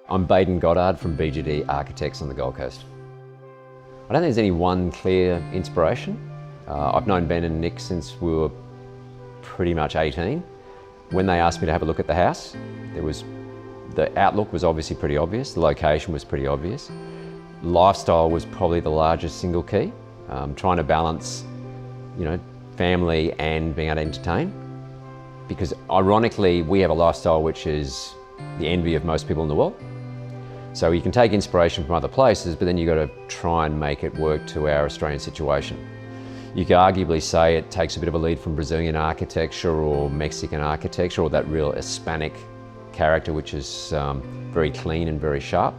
I'm Baden Goddard from BGD Architects on the Gold Coast. I don't think there's any one clear inspiration. I've known Ben and Nick since we were pretty much 18. When they asked me to have a look at the house, the outlook was obviously pretty obvious, the location was pretty obvious. Lifestyle was probably the largest single key, trying to balance, family and being able to entertain. Because ironically, we have a lifestyle which is the envy of most people in the world. So you can take inspiration from other places, but then you've got to try and make it work to our Australian situation. You could arguably say it takes a bit of a lead from Brazilian architecture or Mexican architecture, or that real Hispanic character, which is very clean and very sharp.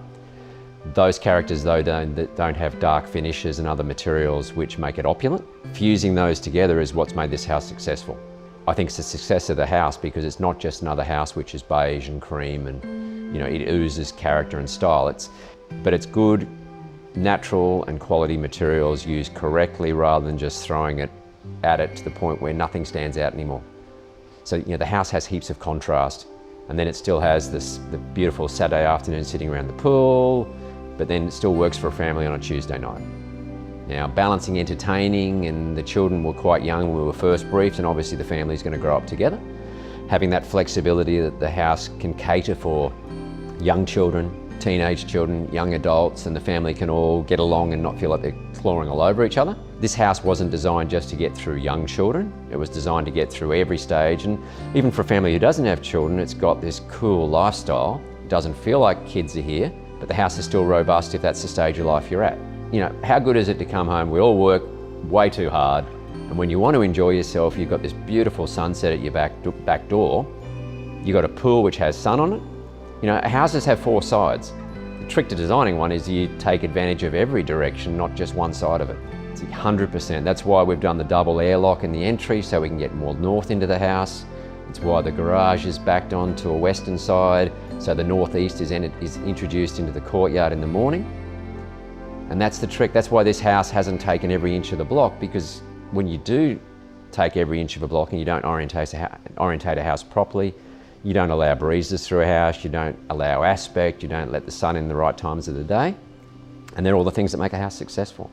Those characters, though, don't have dark finishes and other materials which make it opulent. Fusing those together is what's made this house successful. I think it's the success of the house because it's not just another house which is beige and cream and it oozes character and style. But it's good, natural and quality materials used correctly rather than just throwing it at it to the point where nothing stands out anymore. So the house has heaps of contrast, and then it still has the beautiful Saturday afternoon sitting around the pool, but then it still works for a family on a Tuesday night. Now, balancing entertaining, and the children were quite young when we were first briefed, and obviously the family's going to grow up together. Having that flexibility that the house can cater for young children, teenage children, young adults, and the family can all get along and not feel like they're clawing all over each other. This house wasn't designed just to get through young children. It was designed to get through every stage, and even for a family who doesn't have children, it's got this cool lifestyle. It doesn't feel like kids are here, but the house is still robust if that's the stage of life you're at. How good is it to come home? We all work way too hard, and when you want to enjoy yourself, you've got this beautiful sunset at your back door. You've got a pool which has sun on it. Houses have four sides. The trick to designing one is you take advantage of every direction, not just one side of it. It's 100%. That's why we've done the double airlock in the entry, so we can get more north into the house. It's why the garage is backed onto a western side, so the northeast is introduced into the courtyard in the morning. And that's the trick. That's why this house hasn't taken every inch of the block, because when you do take every inch of a block and you don't orientate a house properly, you don't allow breezes through a house, you don't allow aspect, you don't let the sun in the right times of the day, and they're all the things that make a house successful.